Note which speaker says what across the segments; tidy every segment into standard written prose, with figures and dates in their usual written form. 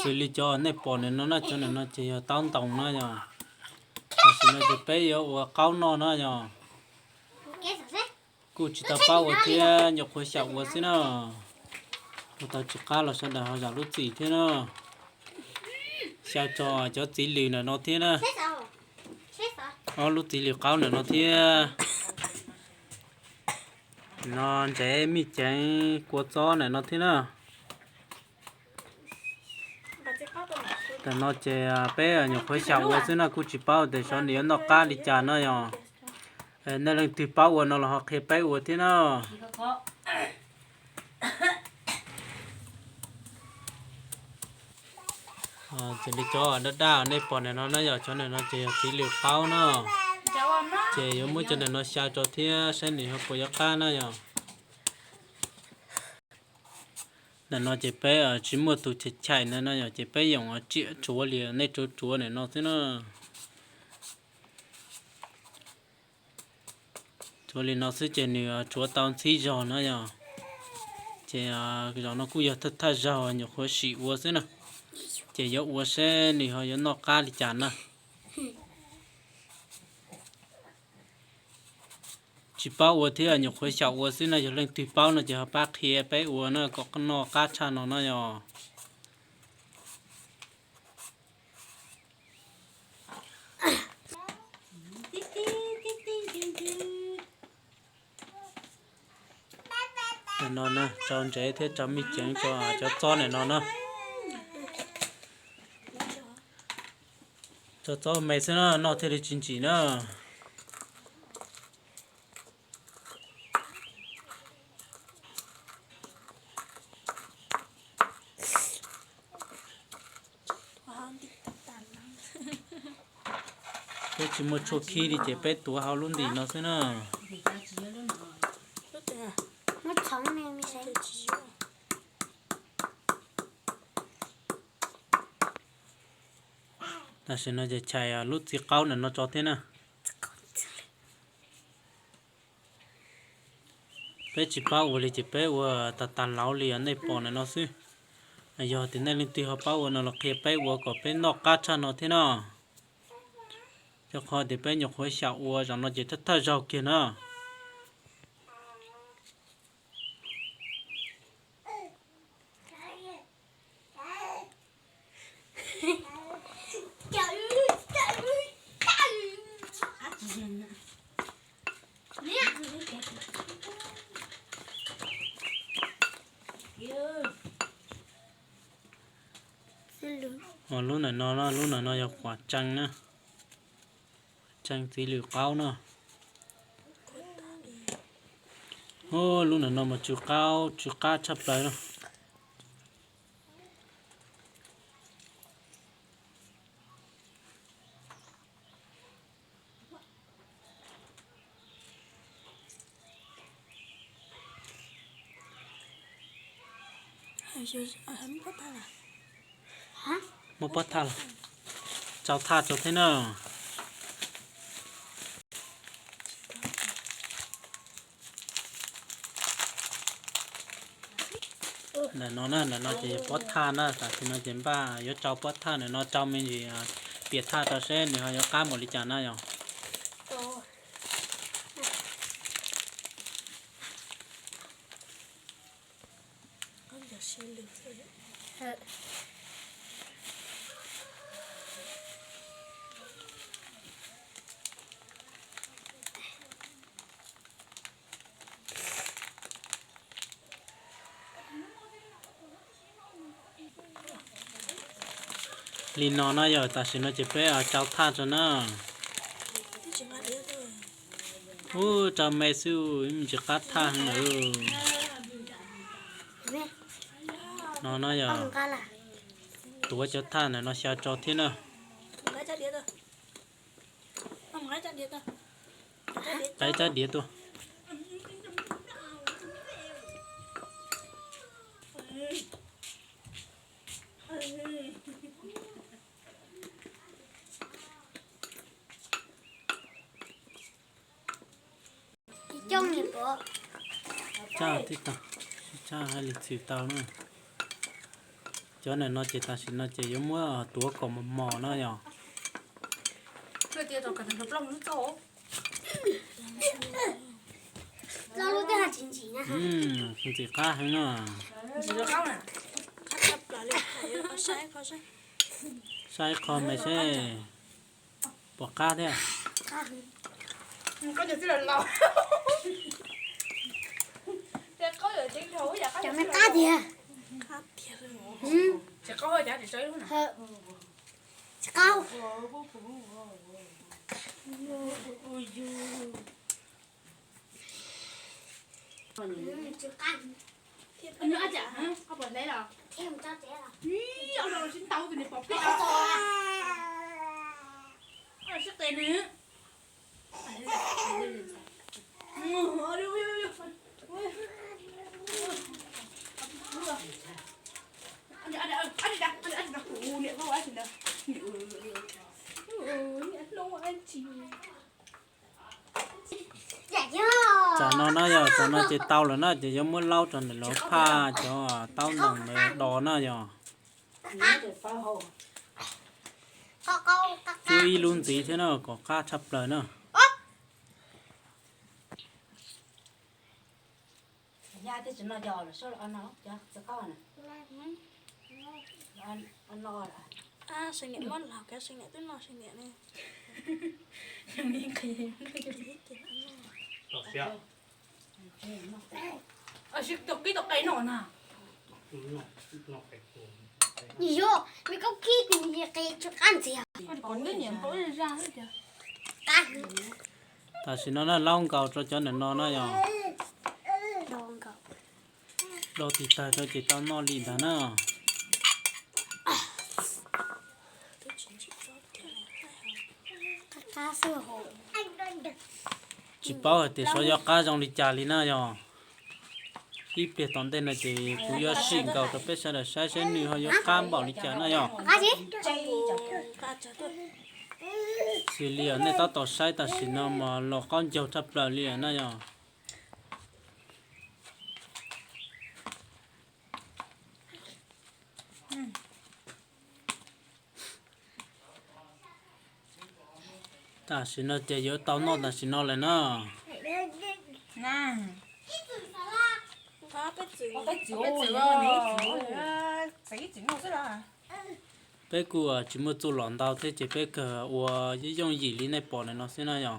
Speaker 1: xử lý cho này bỏ này nó cho nên nó chỉ tao tòng nó nhở xử nó chỉ bé yếu cao nó nhở cô chỉ tao bao ở thế nhọc khối sẹo ở thế nào cô tao chỉ cá là sao để họ giảm lúc gì thế nào sao cho tí lì này nó thế nào lúc tí lì cao này nó thế nó chế mi chế của chó này nó thế nàoแต่nó chế bé nhọc khối sẹo ở thế nào cô chỉ bao để cho nếu nó cá đi chả nó nhở nên là từ bao nó là họ khép bé ở thế nào chỉ đi cho đất đá này bỏ này nó giờ cho này nó chỉ phí liệu cao nó chỉ giống như cho này nó sao cho thế sẽ đi học của cá nó giờ là nó chỉ bé ở chỉ một tụ chỉ chạy nên nó giờ chỉ bé dùng ở chỉ chúa liền này chúa này nó thế nó chúa liền nó sẽ chỉ nữa chúa tao xí giò nó giờ chỉ cái giò nó cũng giờ thật thật giò nhiều khó xịu quá thế nào chỉ có uống xe thì họ có nọ cá thì chán à chỉ bao uống thì nhiều khối sẹo uống xin là giờ lên tùy bao nó chỉ họ bác kia bé uống nó có con nọ cá chán nó nhỏ nó nè cho trẻ thế cho mi chén cho này nó nè cho mày xem nó thế thì chính chỉ nữa cái chỉ một chỗ khi thì chỉ bé tuổi hao luôn thì nó xem nữa
Speaker 2: nó sống này mới sẽ
Speaker 1: ta sẽ nóจะchạy lúc chỉ cao này nó cho thế nào bé chỉ bao rồi chỉ bé vừa tàn lão liền này bỏ này nó xí giờ thì này lên tùy họ bao nó là kia bé vừa có bé nọ cá cha nó thế nào cho họ thì bé nhục khối sẹo vừa rằng nó chỉ thất thà giàu kia nữa lúc này nó giờ quả chanh nữa chanh tí liều cao nữa lúc này nó mà chiều cao chắp lại nữa một bát thà cháu thà cho thế nào là nó chỉ bát thà nữa thì nó chỉ ba yếu cháu bát thà này nó cháu mình gì biệt thà cho xe thì họ yếu cá một lít chả nào nhở linh nó giờ ta xin nó chỉ bé ở cháu tha cho nó cháu mẹ siêu mình chỉ cắt tha nữa nó giờ tuổi cháu tha này nó sao cho thế nào cái trái đĩa tôi
Speaker 2: trong này có
Speaker 1: cha thì tao cha hay lịch sử tao nữa cho nên nó chỉ ta xin nó chỉ giống như tua có một mỏ nó nhở
Speaker 3: Rồi tiền rồi cả thằng lông nó tổ.
Speaker 2: Lo lúc đó là chính trị nha.
Speaker 1: không chỉ cá hay nó
Speaker 3: Chỉ nó cao nè.
Speaker 4: Chập lại liền có sai
Speaker 1: sai con mày sẽ bỏ cá thế à
Speaker 3: Có nhiều cái là lâu. Có nhiều chiến thú và có
Speaker 2: Cho
Speaker 3: nhiều
Speaker 2: nó cá thì à.
Speaker 4: cá thiệt rồi
Speaker 3: sẽ có hơi giá để chơi luôn nè.
Speaker 2: Hờ. Câu. Chưa canh.
Speaker 3: Anh nữa chả hả? Có bệnh đấy đâu.
Speaker 2: Em cho trẻ là.
Speaker 3: Ý, ông đâu xin tao thì này bọc cái
Speaker 2: Có to à.
Speaker 3: Ôi, sức tiền nữa.
Speaker 2: Dạ chưa.
Speaker 1: cho nó giờ cho nó chỉ tao là nó chỉ giống muốn lau cho nó pha cho tao nòng để đỏ nó giờ
Speaker 2: Có câu cá cá.
Speaker 1: chú ý luôn gì thế nó có cá chập lời nữa
Speaker 5: nhà thì chỉ nó giò là số là ăn nó chứ sẽ có nè ăn no là
Speaker 4: à sinh nhật món là cái sinh nhật tôi nói sinh nhật này
Speaker 3: Sức cái tộc đấy nọ nè.
Speaker 2: Gì vô. Mày có kia thì cái cho ăn gì à.
Speaker 3: Còn cái niệm tối ra hết chưa?
Speaker 2: Canh.
Speaker 1: ta xin nó long cầu cho nó giờ
Speaker 2: Đồn cậu.
Speaker 1: đâu thì ta cho chỉ tao nó lì đó nó
Speaker 4: tôi chỉ cho cái này
Speaker 2: Cá sữa hồ.
Speaker 1: chỉ bảo thì số giờ cá trong đi trả lì nó giờ khi biết tận tên là chỉ cú giờ xin cầu cho biết sao là sai sai như họ giờ cá bảo đi trả nó giờ
Speaker 2: Cá gì?
Speaker 5: chay
Speaker 4: cá chả tôi
Speaker 1: xử lý ở này tao tao sai ta xin nó mà lo con dầu chập lời liền nó giờ ta xin nó chỉ giờ tao nó ta xin nó lại nó
Speaker 3: Nè.
Speaker 4: cá biết gì
Speaker 5: có cái chiếu
Speaker 3: Biết chữ Sẽ chữ nó rất là.
Speaker 1: bé của chỉ một chỗ lỏng tao thế chỉ bé cờ của cái dòng gì lý này bỏ này nó sẽ nó nhở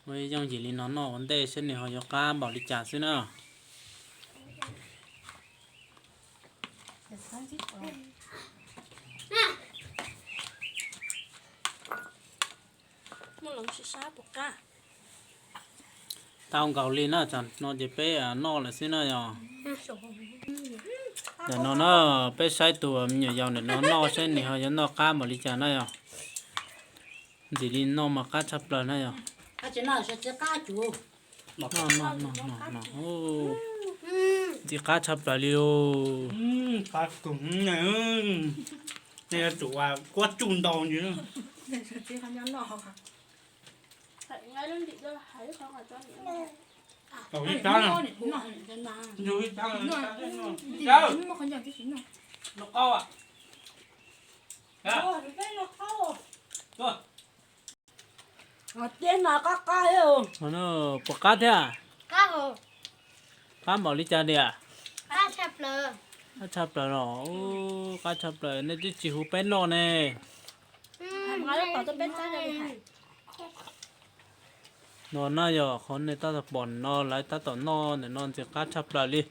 Speaker 1: với dòng gì lý nó vấn đề sẽ này họ cho cá bảo đi trả sẽ nó
Speaker 4: muốn làm gì sao bột cá
Speaker 1: tao không cầu lý nó chẳng nó chỉ bé nó là sẽ nó nhở để nó bé sai tuổi nhiều dòng để nó sẽ này họ cho nó cá bảo đi trả nó nhở gì lý nó mà cá chập lời nó nhở
Speaker 5: cái chuyện nào sẽ cá chủ
Speaker 1: nó ô chỉ cá chập lời liu
Speaker 6: cá cứng này này là chủ quá chun đầu như nữa
Speaker 3: Chị không nhắn nọ hả?
Speaker 4: phải ngay lên đi đó thấy không ở trong này
Speaker 6: đầu cái cá này
Speaker 3: Đúng rồi.
Speaker 6: dù cái cá này
Speaker 3: Nhưng mà không nhận cái chính nào.
Speaker 6: nó cao à dạ rồi
Speaker 5: trên là có cái không
Speaker 1: nó bỏ cá thế à
Speaker 2: Cá hồ.
Speaker 1: cá bảo đi trả đi à
Speaker 2: Cá chập lờ.
Speaker 1: cá chập lời nó ô cá chập lời này chỉ hú bé nó nè
Speaker 4: ngay lúc đó tôi biết cá này phải
Speaker 1: nó giờ con này ta tập bọn nó lại ta tỏ nó để nó chỉ cá chập lại đi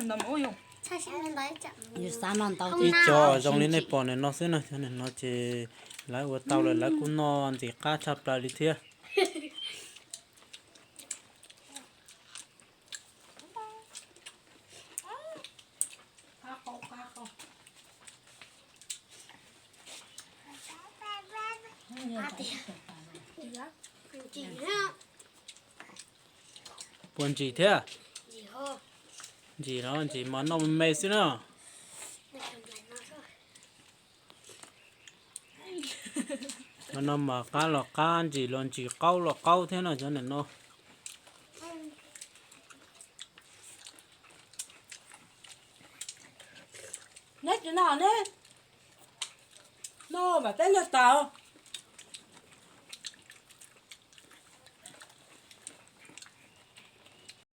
Speaker 3: Nằm ôi dùng.
Speaker 2: Sao xin lên đấy chậm.
Speaker 5: như sao non tàu
Speaker 1: ít cho dòng lên này bọn này nó sẽ này cho nên nó chỉ lại của tàu lại của nó chỉ cá chập lại đi thế
Speaker 2: Chỉ nữa.
Speaker 1: buồn chỉ thế à
Speaker 2: Chỉ hồ.
Speaker 1: chỉ nó chỉ mà nó mê xí nữa
Speaker 2: Để cầm lại nó thôi.
Speaker 1: mà nó mà cá chỉ lon chỉ câu thế nào cho nên nó
Speaker 5: nét chỗ nào nét nó mà tên là tao